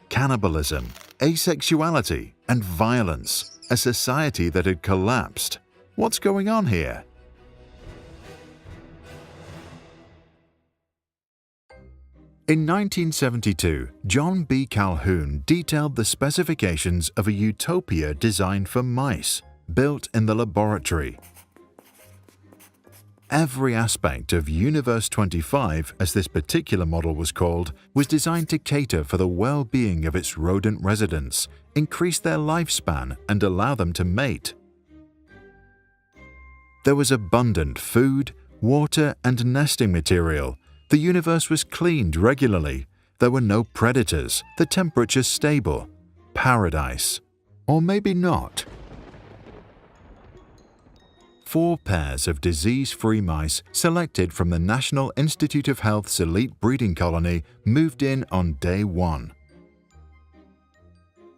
cannibalism, asexuality, and violence, a society that had collapsed. What's going on here? In 1972, John B. Calhoun detailed the specifications of a utopia designed for mice, built in the laboratory. Every aspect of Universe 25, as this particular model was called, was designed to cater for the well-being of its rodent residents, increase their lifespan, and allow them to mate. There was abundant food, water, and nesting material. The universe was cleaned regularly. There were no predators. The temperature stable. Paradise. Or maybe not. 4 pairs of disease-free mice selected from the National Institute of Health's elite breeding colony moved in on day 1.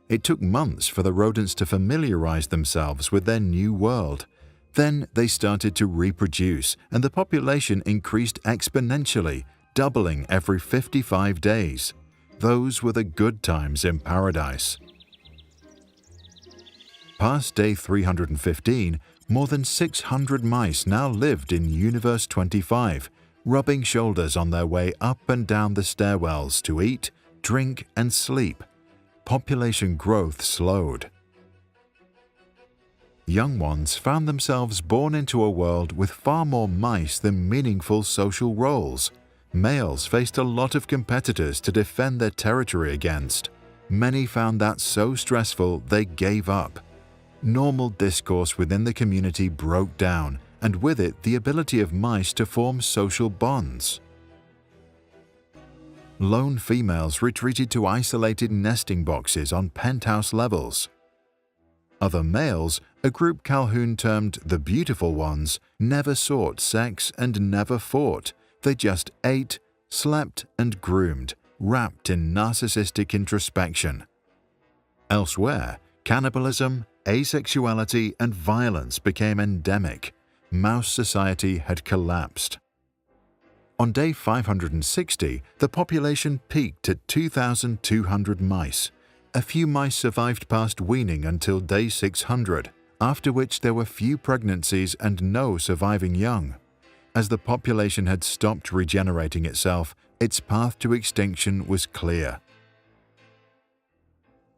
It took months for the rodents to familiarize themselves with their new world. Then they started to reproduce, and the population increased exponentially, doubling every 55 days. Those were the good times in paradise. Past day 315, more than 600 mice now lived in Universe 25, rubbing shoulders on their way up and down the stairwells to eat, drink, and sleep. Population growth slowed. Young ones found themselves born into a world with far more mice than meaningful social roles. Males faced a lot of competitors to defend their territory against. Many found that so stressful they gave up. Normal discourse within the community broke down, and with it the ability of mice to form social bonds. Lone females retreated to isolated nesting boxes on penthouse levels. Other males, a group Calhoun termed the beautiful ones, never sought sex and never fought. They just ate, slept, and groomed, wrapped in narcissistic introspection. Elsewhere, cannibalism, asexuality, and violence became endemic. Mouse society had collapsed. On day 560, the population peaked at 2,200 mice. A few mice survived past weaning until day 600, after which there were few pregnancies and no surviving young. As the population had stopped regenerating itself, its path to extinction was clear.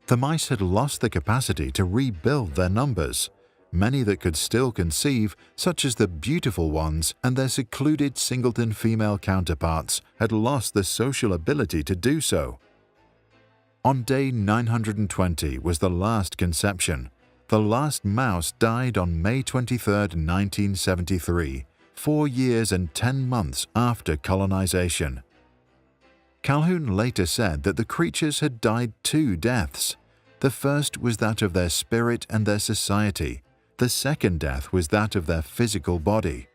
The mice had lost the capacity to rebuild their numbers. Many that could still conceive, such as the beautiful ones and their secluded singleton female counterparts, had lost the social ability to do so. On day 920 was the last conception. The last mouse died on May 23, 1973, 4 years and 10 months after colonization. Calhoun later said that the creatures had died 2 deaths. The first was that of their spirit and their society. The second death was that of their physical body.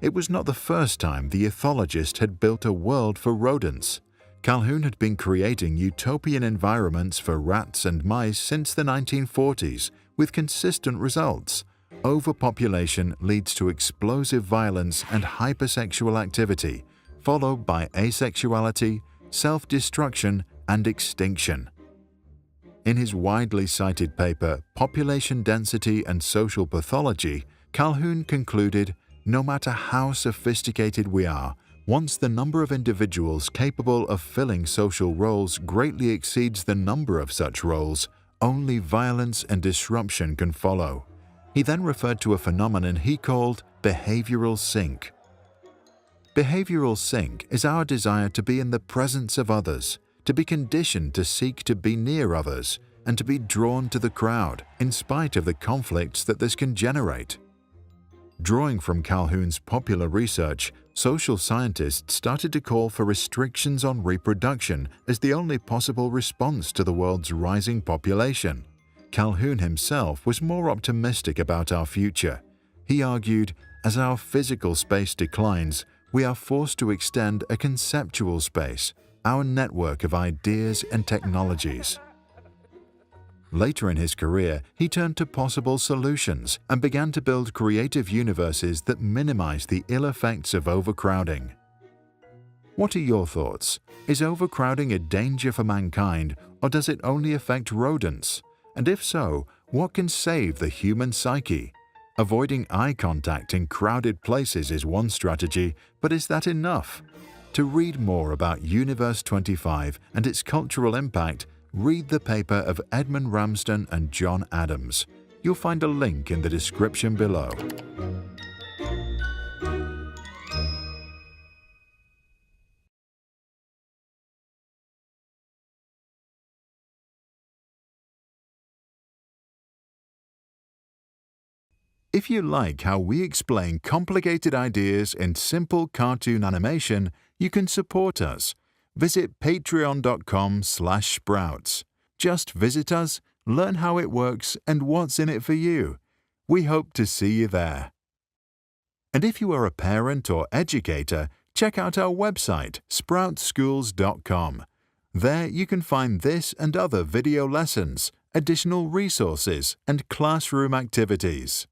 It was not the first time the ethologist had built a world for rodents. Calhoun had been creating utopian environments for rats and mice since the 1940s, with consistent results. Overpopulation leads to explosive violence and hypersexual activity, followed by asexuality, self-destruction, and extinction. In his widely cited paper, Population Density and Social Pathology, Calhoun concluded, "No matter how sophisticated we are, once the number of individuals capable of filling social roles greatly exceeds the number of such roles, only violence and disruption can follow." He then referred to a phenomenon he called behavioral sync. Behavioral sync is our desire to be in the presence of others, to be conditioned to seek to be near others, and to be drawn to the crowd, in spite of the conflicts that this can generate. Drawing from Calhoun's popular research, social scientists started to call for restrictions on reproduction as the only possible response to the world's rising population. Calhoun himself was more optimistic about our future. He argued, as our physical space declines, we are forced to extend a conceptual space, our network of ideas and technologies. Later in his career, he turned to possible solutions and began to build creative universes that minimize the ill effects of overcrowding. What are your thoughts? Is overcrowding a danger for mankind, or does it only affect rodents? And if so, what can save the human psyche? Avoiding eye contact in crowded places is one strategy, but is that enough? To read more about Universe 25 and its cultural impact, read the paper of Edmund Ramsden and John Adams. You'll find a link in the description below. If you like how we explain complicated ideas in simple cartoon animation, you can support us. Visit patreon.com/sprouts. Just visit us, learn how it works and what's in it for you. We hope to see you there. And if you are a parent or educator, check out our website, sproutschools.com. There you can find this and other video lessons, additional resources, and classroom activities.